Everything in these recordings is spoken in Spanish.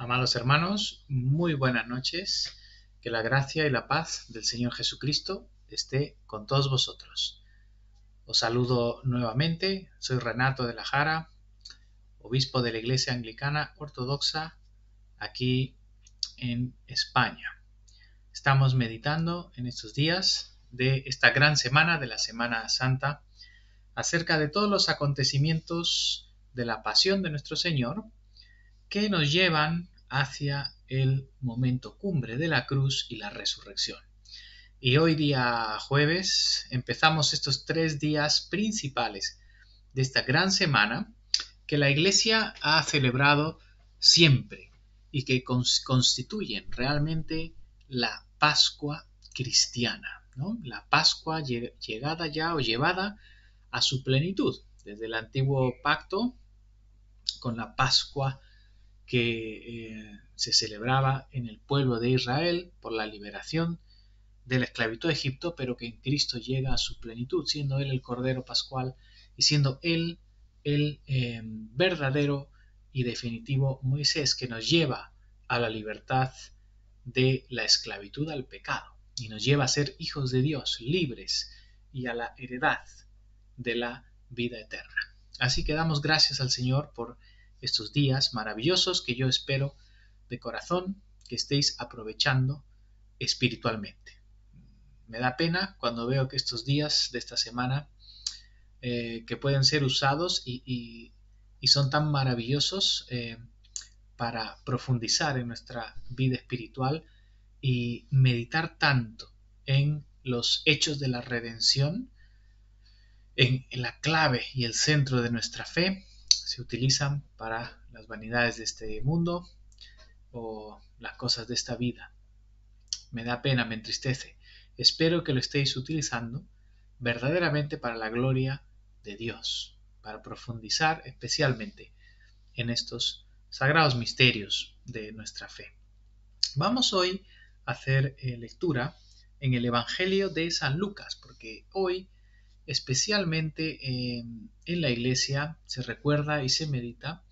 Amados hermanos, muy buenas noches. Que la gracia y la paz del Señor Jesucristo esté con todos vosotros. Os saludo nuevamente. Soy Renato de la Jara, obispo de la Iglesia Anglicana Ortodoxa aquí en España. Estamos meditando en estos días de esta gran semana, de la Semana Santa, acerca de todos los acontecimientos de la pasión de nuestro Señor que nos llevan hacia el momento cumbre de la cruz y la resurrección. Y hoy día jueves empezamos estos 3 días principales de esta gran semana que la Iglesia ha celebrado siempre y que constituyen realmente la Pascua cristiana, ¿no? La Pascua llegada ya o llevada a su plenitud, desde el antiguo pacto con la Pascua que se celebraba en el pueblo de Israel por la liberación de la esclavitud de Egipto, pero que en Cristo llega a su plenitud, siendo Él el Cordero Pascual y siendo Él el verdadero y definitivo Moisés que nos lleva a la libertad de la esclavitud al pecado y nos lleva a ser hijos de Dios, libres y a la heredad de la vida eterna. Así que damos gracias al Señor por estos días maravillosos que yo espero de corazón que estéis aprovechando espiritualmente. Me da pena cuando veo que estos días de esta semana que pueden ser usados y son tan maravillosos para profundizar en nuestra vida espiritual y meditar tanto en los hechos de la redención, en la clave y el centro de nuestra fe, se utilizan para las vanidades de este mundo o las cosas de esta vida. Me da pena, me entristece. Espero que lo estéis utilizando verdaderamente para la gloria de Dios, para profundizar especialmente en estos sagrados misterios de nuestra fe. Vamos hoy a hacer lectura en el Evangelio de San Lucas, porque hoy especialmente en la Iglesia se recuerda y se medita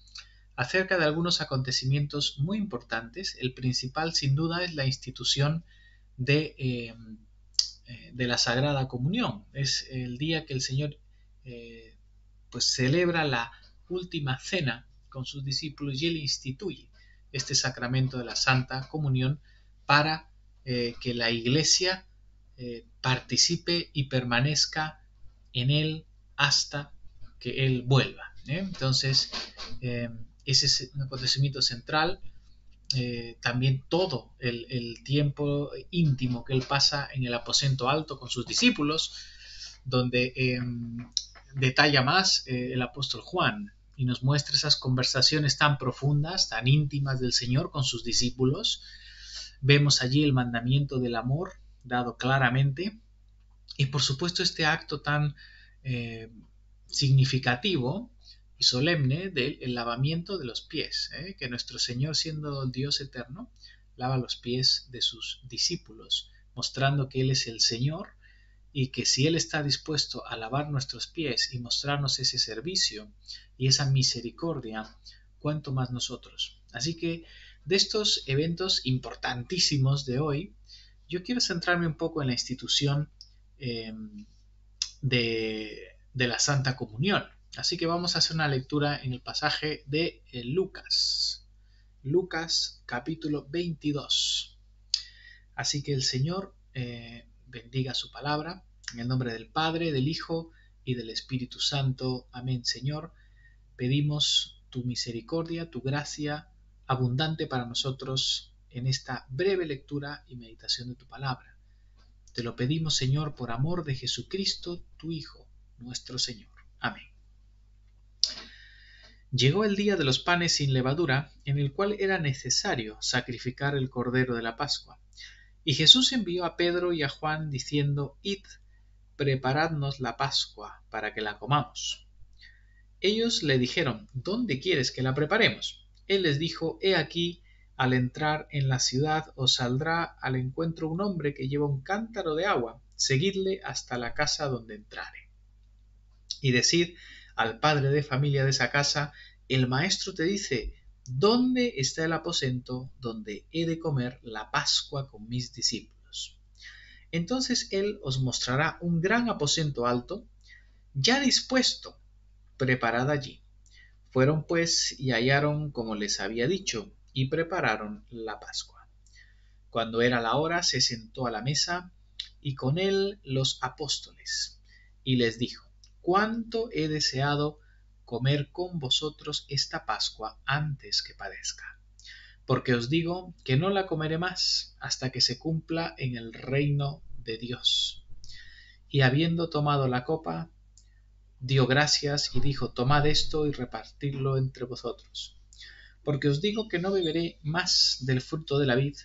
acerca de algunos acontecimientos muy importantes. El principal, sin duda, es la institución de la Sagrada Comunión. Es el día que el Señor pues celebra la última cena con sus discípulos y Él instituye este sacramento de la Santa Comunión para que la Iglesia participe y permanezca en Él hasta que Él vuelva. Entonces, ese es un acontecimiento central. También todo el tiempo íntimo que Él pasa en el aposento alto con sus discípulos, donde detalla más el apóstol Juan y nos muestra esas conversaciones tan profundas, tan íntimas del Señor con sus discípulos. Vemos allí el mandamiento del amor dado claramente. Y por supuesto este acto tan significativo y solemne del lavamiento de los pies, que nuestro Señor, siendo Dios eterno, lava los pies de sus discípulos, mostrando que Él es el Señor y que si Él está dispuesto a lavar nuestros pies y mostrarnos ese servicio y esa misericordia, cuánto más nosotros. Así que de estos eventos importantísimos de hoy, yo quiero centrarme un poco en la institución de la Santa Comunión. Así que vamos a hacer una lectura en el pasaje de Lucas. Lucas capítulo 22. Así que el Señor bendiga su palabra. En el nombre del Padre, del Hijo y del Espíritu Santo. Amén, Señor. Pedimos tu misericordia, tu gracia abundante para nosotros en esta breve lectura y meditación de tu palabra. Te lo pedimos, Señor, por amor de Jesucristo, tu Hijo, nuestro Señor. Amén. Llegó el día de los panes sin levadura, en el cual era necesario sacrificar el cordero de la Pascua. Y Jesús envió a Pedro y a Juan, diciendo: Id, preparadnos la Pascua, para que la comamos. Ellos le dijeron: ¿Dónde quieres que la preparemos? Él les dijo: He aquí, al entrar en la ciudad os saldrá al encuentro un hombre que lleva un cántaro de agua. Seguidle hasta la casa donde entrare. Y decid al padre de familia de esa casa: el maestro te dice: ¿dónde está el aposento donde he de comer la Pascua con mis discípulos? Entonces él os mostrará un gran aposento alto, ya dispuesto, preparad allí. Fueron pues y hallaron como les había dicho, y prepararon la Pascua. Cuando era la hora, se sentó a la mesa, y con él los apóstoles, y les dijo: cuánto he deseado comer con vosotros esta Pascua antes que padezca. Porque os digo que no la comeré más hasta que se cumpla en el reino de Dios. Y habiendo tomado la copa, dio gracias y dijo: tomad esto y repartidlo entre vosotros. Porque os digo que no beberé más del fruto de la vid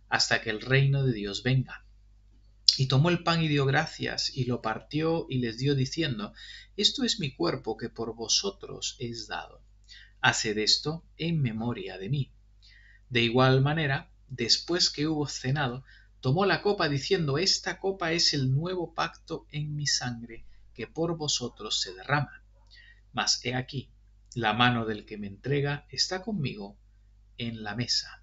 hasta que el reino de Dios venga. Y tomó el pan y dio gracias, y lo partió y les dio diciendo: esto es mi cuerpo que por vosotros es dado. Haced esto en memoria de mí. De igual manera, después que hubo cenado, tomó la copa diciendo: esta copa es el nuevo pacto en mi sangre, que por vosotros se derrama. Mas he aquí, la mano del que me entrega está conmigo en la mesa.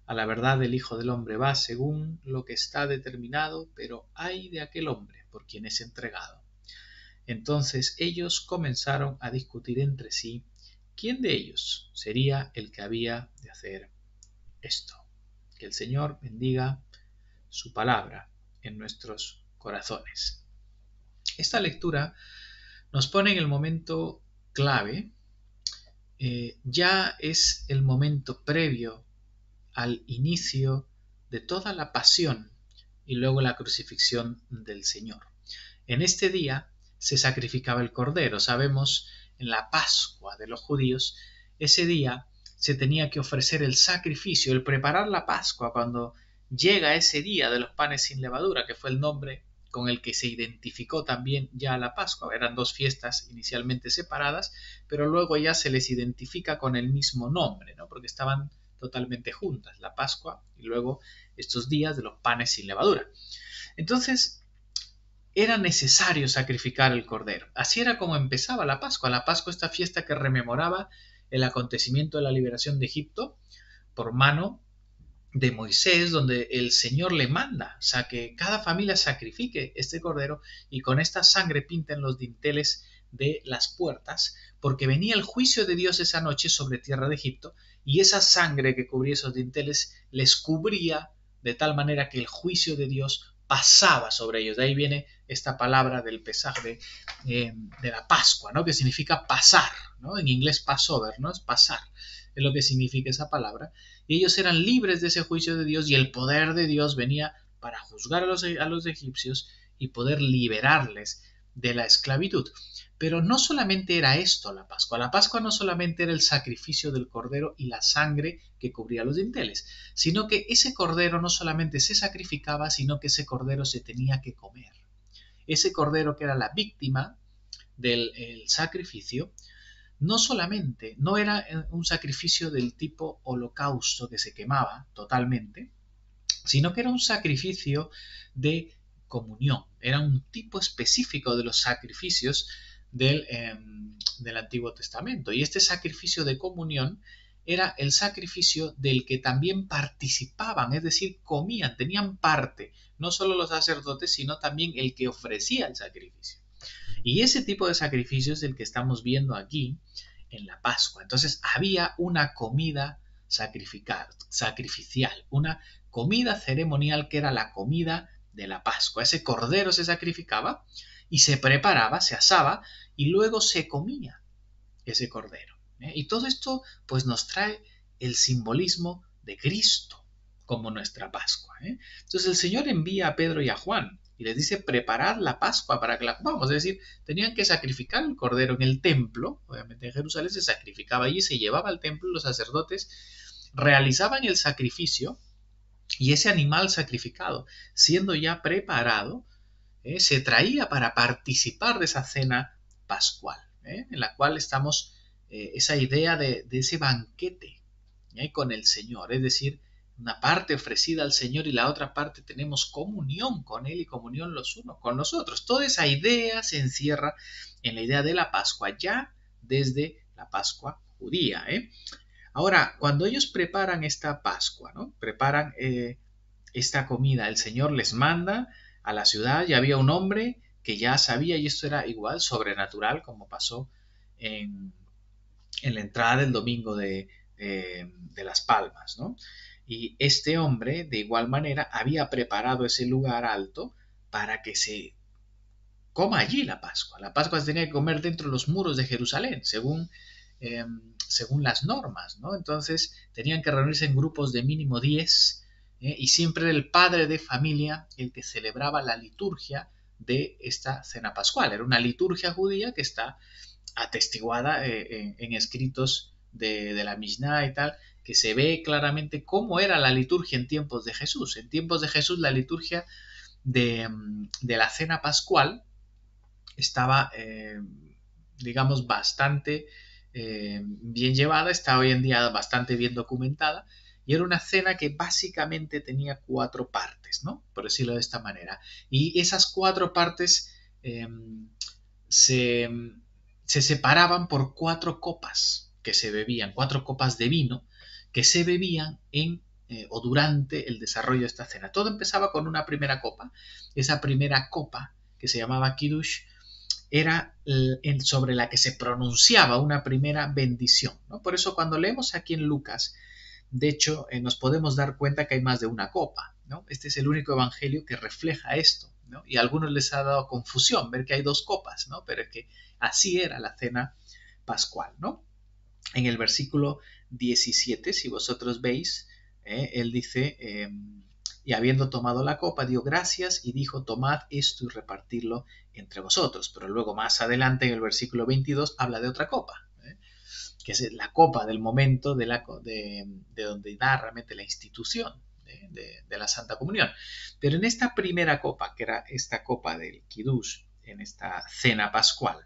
A la verdad el Hijo del Hombre va según lo que está determinado, pero ay de aquel hombre por quien es entregado. Entonces ellos comenzaron a discutir entre sí quién de ellos sería el que había de hacer esto. Que el Señor bendiga su palabra en nuestros corazones. Esta lectura nos pone en el momento clave. Ya es el momento previo al inicio de toda la pasión y luego la crucifixión del Señor. En este día se sacrificaba el cordero. Sabemos, en la Pascua de los judíos, ese día se tenía que ofrecer el sacrificio, el preparar la Pascua. Cuando llega ese día de los panes sin levadura, que fue el nombre con el que se identificó también ya la Pascua. Eran dos fiestas inicialmente separadas, pero luego ya se les identifica con el mismo nombre, ¿no? Porque estaban totalmente juntas, la Pascua y luego estos días de los panes sin levadura. Entonces, era necesario sacrificar el cordero. Así era como empezaba la Pascua. La Pascua, esta fiesta que rememoraba el acontecimiento de la liberación de Egipto por mano de Moisés, donde el Señor le manda, o sea, que cada familia sacrifique este cordero y con esta sangre pinten los dinteles de las puertas, porque venía el juicio de Dios esa noche sobre tierra de Egipto, y esa sangre que cubría esos dinteles les cubría de tal manera que el juicio de Dios pasaba sobre ellos. De ahí viene esta palabra del pesaje de la Pascua, ¿no? Que significa pasar, ¿no? En inglés Passover, ¿no? Es pasar, es lo que significa esa palabra. Y ellos eran libres de ese juicio de Dios, y el poder de Dios venía para juzgar a los egipcios y poder liberarles de la esclavitud. Pero no solamente era esto la Pascua no solamente era el sacrificio del cordero y la sangre que cubría los dinteles, sino que ese cordero no solamente se sacrificaba, sino que ese cordero se tenía que comer. Ese cordero que era la víctima del sacrificio, no solamente no era un sacrificio del tipo holocausto que se quemaba totalmente, sino que era un sacrificio de comunión. Era un tipo específico de los sacrificios del Antiguo Testamento. Y este sacrificio de comunión era el sacrificio del que también participaban, es decir, comían, tenían parte, no solo los sacerdotes, sino también el que ofrecía el sacrificio. Y ese tipo de sacrificio es el que estamos viendo aquí en la Pascua. Entonces había una comida sacrificial, una comida ceremonial que era la comida de la Pascua. Ese cordero se sacrificaba y se preparaba, se asaba y luego se comía ese cordero. Y todo esto pues nos trae el simbolismo de Cristo como nuestra Pascua. Entonces el Señor envía a Pedro y a Juan y les dice: preparad la Pascua para que la comamos. Es decir, tenían que sacrificar el cordero en el templo. Obviamente en Jerusalén se sacrificaba allí, se llevaba al templo, los sacerdotes realizaban el sacrificio y ese animal sacrificado, siendo ya preparado, se traía para participar de esa cena pascual, en la cual estamos, esa idea de ese banquete con el Señor, es decir, una parte ofrecida al Señor y la otra parte tenemos comunión con Él y comunión los unos con los otros. Toda esa idea se encierra en la idea de la Pascua ya desde la Pascua judía. Ahora, cuando ellos preparan esta Pascua, ¿no? Preparan esta comida, el Señor les manda a la ciudad y había un hombre que ya sabía, y esto era igual sobrenatural, como pasó en, en la entrada del domingo de las Palmas, ¿no? Y este hombre, de igual manera, había preparado ese lugar alto para que se coma allí la Pascua. La Pascua se tenía que comer dentro de los muros de Jerusalén, según las normas, ¿no? Entonces tenían que reunirse en grupos de mínimo 10, y siempre era el padre de familia el que celebraba la liturgia de esta cena pascual. Era una liturgia judía que está atestiguada en escritos de la Mishnah y tal, que se ve claramente cómo era la liturgia en tiempos de Jesús. En tiempos de Jesús la liturgia de la cena pascual estaba, digamos, bastante bien llevada, está hoy en día bastante bien documentada, y era una cena que básicamente tenía 4 partes, ¿no? Por decirlo de esta manera. Y esas 4 partes se, se separaban por 4 copas que se bebían, 4 copas de vino que se bebían o durante el desarrollo de esta cena. Todo empezaba con una primera copa. Esa primera copa, que se llamaba Kiddush, era sobre la que se pronunciaba una primera bendición, ¿no? Por eso cuando leemos aquí en Lucas, de hecho, nos podemos dar cuenta que hay más de una copa, ¿no? Este es el único evangelio que refleja esto, ¿no? Y a algunos les ha dado confusión ver que hay 2 copas, ¿no? Pero es que así era la cena pascual, ¿no? En el versículo 17, si vosotros veis, él dice, y habiendo tomado la copa, dio gracias y dijo, tomad esto y repartidlo entre vosotros. Pero luego más adelante, en el versículo 22, habla de otra copa, que es la copa del momento de donde da realmente la institución de la Santa Comunión. Pero en esta primera copa, que era esta copa del Kiddush, en esta cena pascual,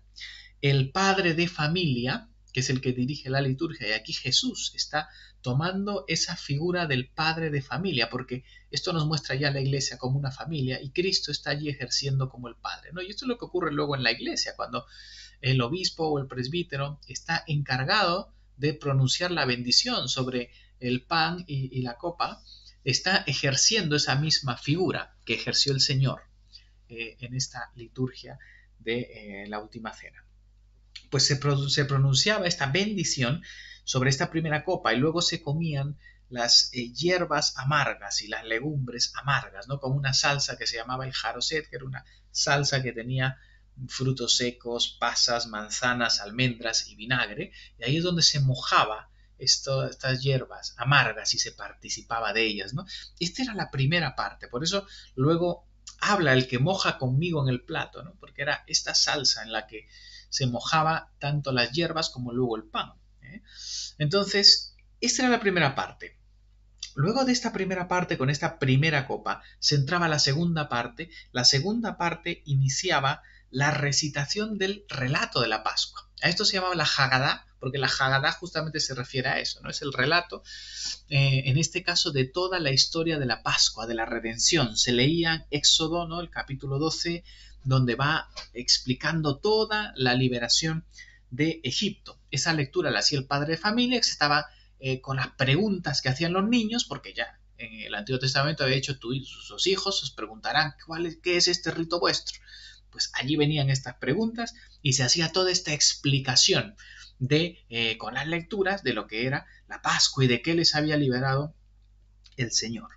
el padre de familia, que es el que dirige la liturgia, y aquí Jesús está tomando esa figura del padre de familia, porque esto nos muestra ya la iglesia como una familia y Cristo está allí ejerciendo como el padre, ¿no? Y esto es lo que ocurre luego en la iglesia, cuando el obispo o el presbítero está encargado de pronunciar la bendición sobre el pan y la copa, está ejerciendo esa misma figura que ejerció el Señor en esta liturgia de la última cena. Pues se pronunciaba esta bendición sobre esta primera copa y luego se comían las hierbas amargas y las legumbres amargas, ¿no? Como una salsa que se llamaba el jaroset, que era una salsa que tenía frutos secos, pasas, manzanas, almendras y vinagre, y ahí es donde se mojaba estas hierbas amargas y se participaba de ellas, ¿no? Esta era la primera parte, por eso luego habla el que moja conmigo en el plato, ¿no? Porque era esta salsa en la que se mojaba tanto las hierbas como luego el pan, ¿eh? Entonces, esta era la primera parte. Luego de esta primera parte, con esta primera copa, se entraba la segunda parte. La segunda parte iniciaba la recitación del relato de la Pascua. A esto se llamaba la Hagadá, porque la Hagadá justamente se refiere a eso, ¿no? Es el relato, en este caso, de toda la historia de la Pascua, de la redención. Se leía Éxodo, ¿no? El capítulo 12, donde va explicando toda la liberación de Egipto. Esa lectura la hacía el padre de familia, que estaba con las preguntas que hacían los niños, porque ya en el Antiguo Testamento había dicho sus hijos os preguntarán qué es este rito vuestro. Pues allí venían estas preguntas y se hacía toda esta explicación con las lecturas de lo que era la Pascua y de qué les había liberado el Señor.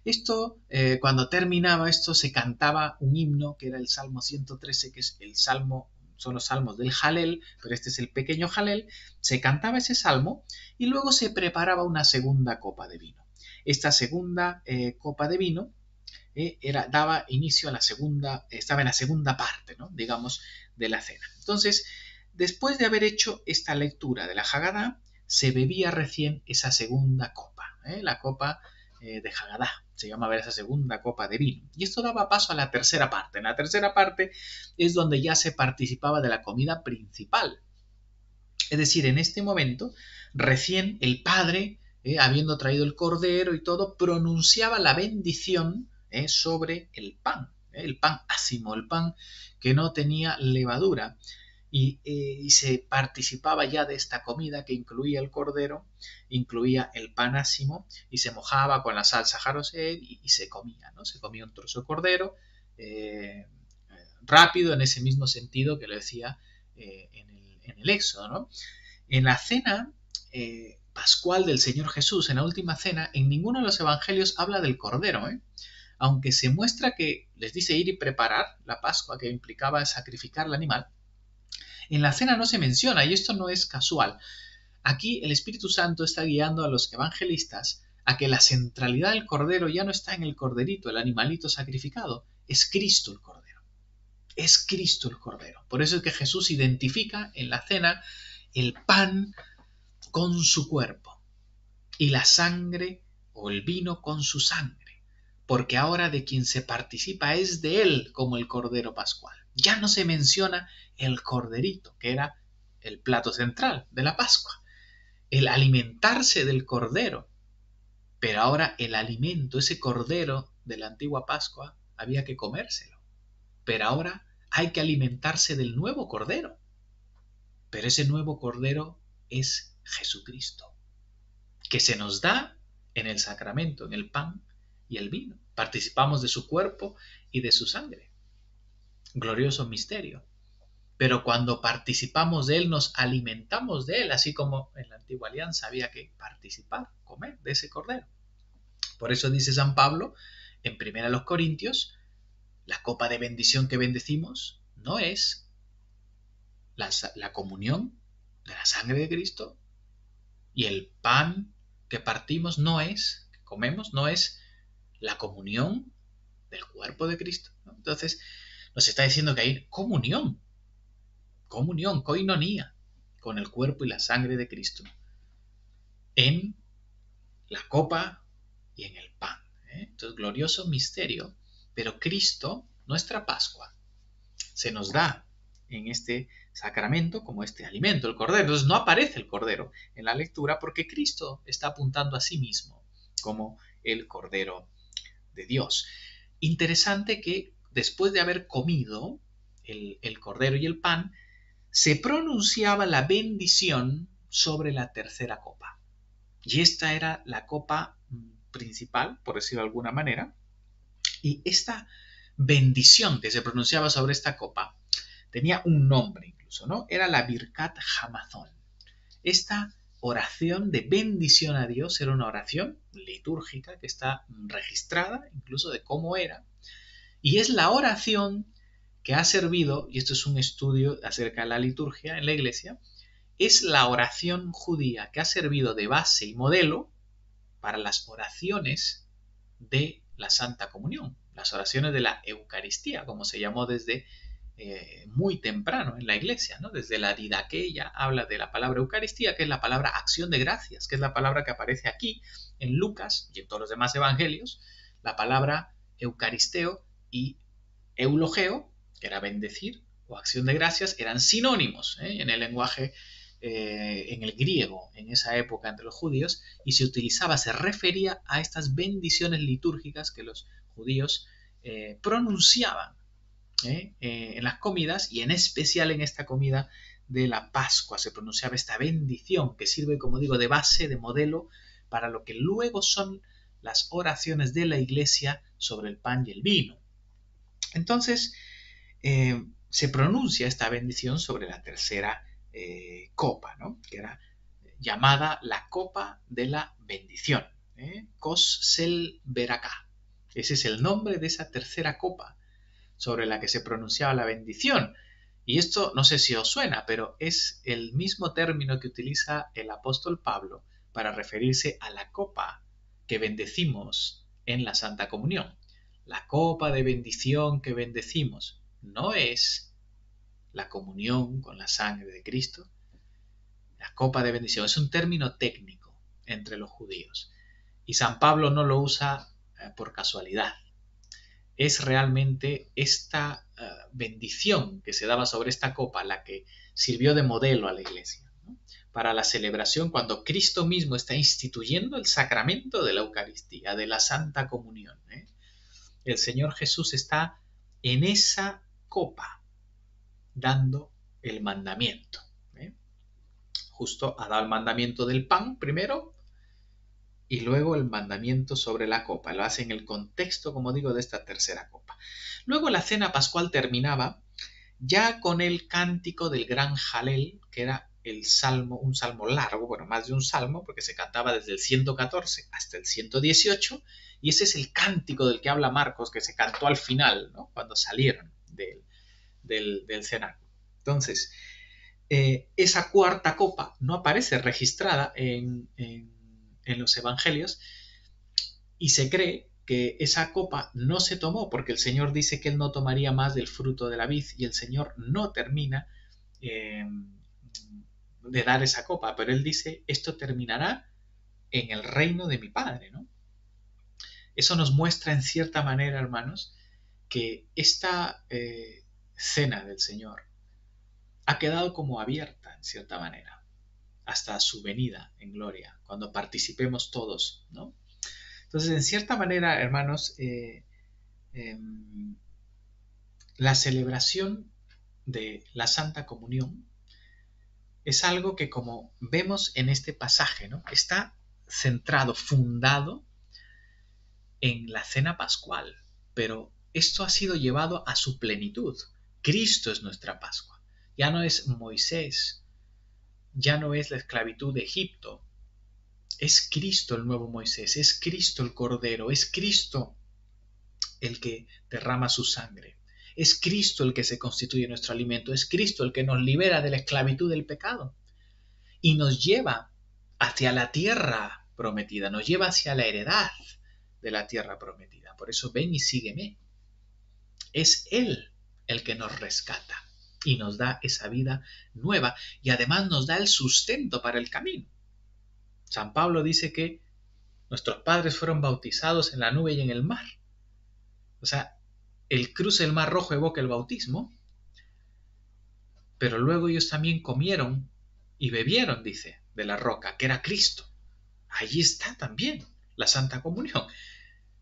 Esto, cuando terminaba esto, se cantaba un himno que era el Salmo 113, que es el salmo, son los salmos del Jalel, pero este es el pequeño Jalel. Se cantaba ese salmo y luego se preparaba una segunda copa de vino. Esta segunda copa de vino daba inicio a la segunda, estaba en la segunda parte, ¿no? Digamos, de la cena. Entonces, después de haber hecho esta lectura de la Hagadá, se bebía recién esa segunda copa, la copa de Hagadá, se llamaba esa segunda copa de vino. Y esto daba paso a la tercera parte. En la tercera parte es donde ya se participaba de la comida principal. Es decir, en este momento, recién el padre, habiendo traído el cordero y todo, pronunciaba la bendición sobre el pan ácimo, el pan que no tenía levadura. y se participaba ya de esta comida que incluía el cordero, incluía el pan ácimo y se mojaba con la salsa jarosel y se comía, ¿no? Se comía un trozo de cordero rápido en ese mismo sentido que lo decía en el Éxodo, ¿no? En la cena pascual del Señor Jesús, en la última cena, en ninguno de los evangelios habla del cordero, aunque se muestra que les dice ir y preparar la Pascua, que implicaba sacrificar el animal. En la cena no se menciona, y esto no es casual. Aquí el Espíritu Santo está guiando a los evangelistas a que la centralidad del cordero ya no está en el corderito, el animalito sacrificado, es Cristo el cordero. Es Cristo el cordero. Por eso es que Jesús identifica en la cena el pan con su cuerpo y la sangre o el vino con su sangre, porque ahora de quien se participa es de él como el cordero pascual. Ya no se menciona el corderito, que era el plato central de la Pascua, el alimentarse del cordero, pero ahora el alimento, ese cordero de la antigua Pascua, había que comérselo, pero ahora hay que alimentarse del nuevo cordero, pero ese nuevo cordero es Jesucristo, que se nos da en el sacramento, en el pan y el vino. Participamos de su cuerpo y de su sangre. Glorioso misterio. Pero cuando participamos de él, nos alimentamos de él, así como en la antigua alianza había que participar, comer de ese cordero. Por eso dice San Pablo en 1 Corintios, la copa de bendición que bendecimos no es la comunión de la sangre de Cristo, y el pan que partimos que comemos, no es la comunión del cuerpo de Cristo, ¿no? Entonces nos está diciendo que hay comunión, koinonía, con el cuerpo y la sangre de Cristo en la copa y en el pan. Entonces, glorioso misterio, pero Cristo, nuestra Pascua, se nos da en este sacramento como este alimento, el cordero. Entonces no aparece el cordero en la lectura porque Cristo está apuntando a sí mismo como el cordero de Dios. Interesante que después de haber comido el cordero y el pan, se pronunciaba la bendición sobre la tercera copa. Y esta era la copa principal, por decirlo de alguna manera, y esta bendición que se pronunciaba sobre esta copa tenía un nombre incluso, ¿no? Era la Birkat Hamazon. Esta oración de bendición a Dios era una oración litúrgica que está registrada incluso de cómo era, y es la oración que ha servido, y esto es un estudio acerca de la liturgia en la Iglesia, es la oración judía que ha servido de base y modelo para las oraciones de la Santa Comunión, las oraciones de la Eucaristía, como se llamó desde muy temprano en la Iglesia, ¿no? Desde la Didaqué ya habla de la palabra Eucaristía, que es la palabra acción de gracias, que es la palabra que aparece aquí en Lucas y en todos los demás evangelios, la palabra Eucaristeo y Eulogeo, que era bendecir, o acción de gracias, eran sinónimos en el lenguaje, en el griego, en esa época entre los judíos, y se utilizaba, se refería a estas bendiciones litúrgicas que los judíos pronunciaban en las comidas, y en especial en esta comida de la Pascua se pronunciaba esta bendición que sirve, como digo, de base, de modelo para lo que luego son las oraciones de la Iglesia sobre el pan y el vino. Entonces se pronuncia esta bendición sobre la tercera copa, ¿no? Que era llamada la copa de la bendición, Kos Sel Beraká. Ese es el nombre de esa tercera copa sobre la que se pronunciaba la bendición. Y esto no sé si os suena, pero es el mismo término que utiliza el apóstol Pablo para referirse a la copa que bendecimos en la Santa Comunión. La copa de bendición que bendecimos no es la comunión con la sangre de Cristo. La copa de bendición es un término técnico entre los judíos y San Pablo no lo usa por casualidad. Es realmente esta bendición que se daba sobre esta copa la que sirvió de modelo a la Iglesia, ¿no? Para la celebración cuando Cristo mismo está instituyendo el sacramento de la Eucaristía, de la Santa Comunión. El Señor Jesús está en esa copa dando el mandamiento. Justo ha dado el mandamiento del pan primero y luego el mandamiento sobre la copa. Lo hace en el contexto, como digo, de esta tercera copa. Luego la cena pascual terminaba ya con el cántico del gran Jalel, que era el salmo, un salmo largo, bueno, más de un salmo, porque se cantaba desde el 114 hasta el 118, y ese es el cántico del que habla Marcos, que se cantó al final, ¿no? Cuando salieron del cenáculo. Entonces, esa cuarta copa no aparece registrada en los evangelios, y se cree que esa copa no se tomó porque el Señor dice que Él no tomaría más del fruto de la vid, y el Señor no termina de dar esa copa, pero Él dice, esto terminará en el reino de mi Padre, ¿no? Eso nos muestra en cierta manera, hermanos, que esta cena del Señor ha quedado como abierta en cierta manera hasta su venida en gloria, cuando participemos todos, ¿no? Entonces, en cierta manera, hermanos, la celebración de la Santa Comunión es algo que, como vemos en este pasaje, ¿no? Está centrado, fundado en la cena pascual, pero esto ha sido llevado a su plenitud. Cristo es nuestra Pascua. Ya no es Moisés, ya no es la esclavitud de Egipto. Es Cristo el nuevo Moisés, es Cristo el Cordero, es Cristo el que derrama su sangre. Es Cristo el que se constituye nuestro alimento, es Cristo el que nos libera de la esclavitud del pecado y nos lleva hacia la tierra prometida, nos lleva hacia la heredad de la tierra prometida. Por eso ven y sígueme. Es Él el que nos rescata y nos da esa vida nueva y además nos da el sustento para el camino. San Pablo dice que nuestros padres fueron bautizados en la nube y en el mar. O sea, el cruce del Mar Rojo evoca el bautismo, pero luego ellos también comieron y bebieron, dice, de la roca, que era Cristo. Allí está también la Santa Comunión.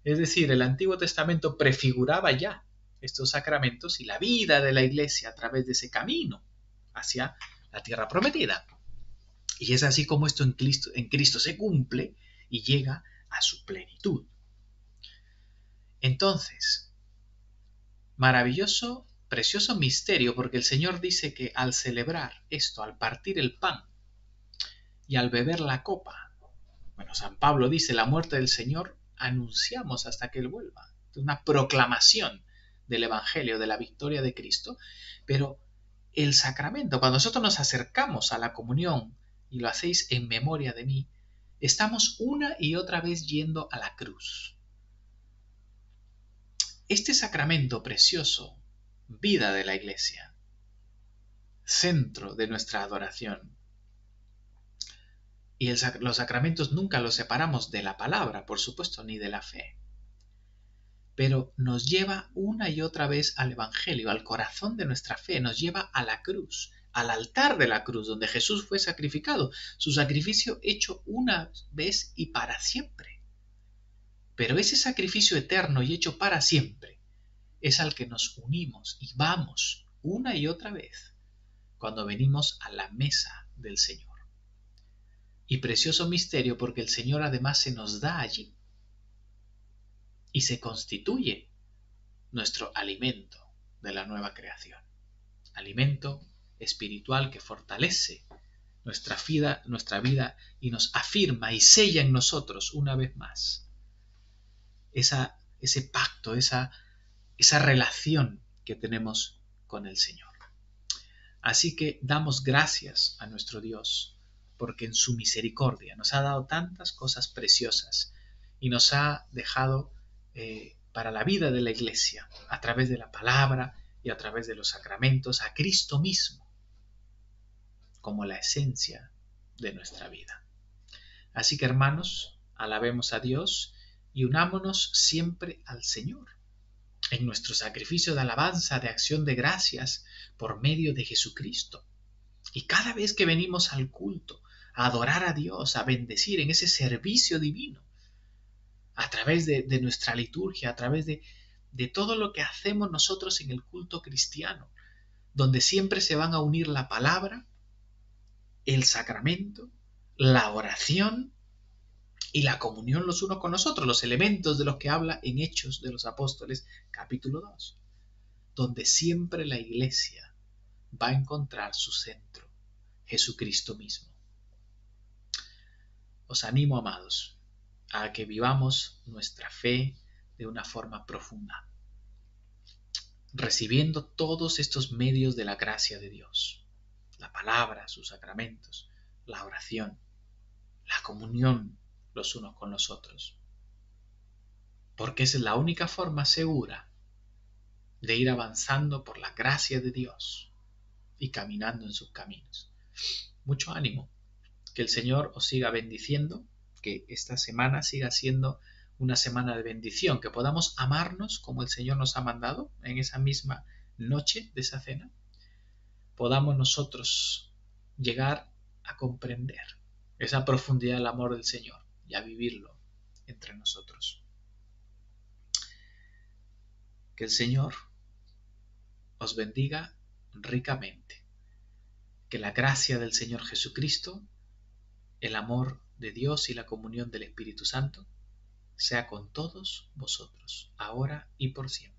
Es decir, el Antiguo Testamento prefiguraba ya estos sacramentos y la vida de la Iglesia a través de ese camino hacia la tierra prometida. Y es así como esto en Cristo se cumple y llega a su plenitud. Entonces, maravilloso, precioso misterio, porque el Señor dice que al celebrar esto, al partir el pan y al beber la copa, bueno, San Pablo dice, la muerte del Señor anunciamos hasta que Él vuelva. Es una proclamación del Evangelio, de la victoria de Cristo, pero el sacramento, cuando nosotros nos acercamos a la comunión y lo hacéis en memoria de mí, estamos una y otra vez yendo a la cruz. Este sacramento precioso, vida de la Iglesia, centro de nuestra adoración, y los sacramentos nunca los separamos de la palabra, por supuesto, ni de la fe, pero nos lleva una y otra vez al Evangelio, al corazón de nuestra fe, nos lleva a la cruz, al altar de la cruz, donde Jesús fue sacrificado, su sacrificio hecho una vez y para siempre. Pero ese sacrificio eterno y hecho para siempre es al que nos unimos y vamos una y otra vez cuando venimos a la mesa del Señor. Y precioso misterio porque el Señor además se nos da allí y se constituye nuestro alimento de la nueva creación. Alimento espiritual que fortalece nuestra vida y nos afirma y sella en nosotros una vez más ese pacto, esa relación que tenemos con el Señor. Así que damos gracias a nuestro Dios porque en su misericordia nos ha dado tantas cosas preciosas y nos ha dejado para la vida de la Iglesia, a través de la palabra y a través de los sacramentos, a Cristo mismo como la esencia de nuestra vida. Así que, hermanos, alabemos a Dios y unámonos siempre al Señor en nuestro sacrificio de alabanza, de acción de gracias por medio de Jesucristo. Y cada vez que venimos al culto, a adorar a Dios, a bendecir en ese servicio divino, a través de nuestra liturgia, a través de todo lo que hacemos nosotros en el culto cristiano, donde siempre se van a unir la palabra, el sacramento, la oración y la comunión los unos con los otros, los elementos de los que habla en Hechos de los Apóstoles, capítulo 2, donde siempre la Iglesia va a encontrar su centro, Jesucristo mismo. Os animo, amados, a que vivamos nuestra fe de una forma profunda, recibiendo todos estos medios de la gracia de Dios, la palabra, sus sacramentos, la oración, la comunión los unos con los otros, porque es la única forma segura de ir avanzando por la gracia de Dios y caminando en sus caminos. Mucho ánimo, que el Señor os siga bendiciendo, que esta semana siga siendo una semana de bendición, que podamos amarnos como el Señor nos ha mandado en esa misma noche de esa cena, podamos nosotros llegar a comprender esa profundidad del amor del Señor y a vivirlo entre nosotros. Que el Señor os bendiga ricamente, que la gracia del Señor Jesucristo, el amor de Dios y la comunión del Espíritu Santo sea con todos vosotros, ahora y por siempre.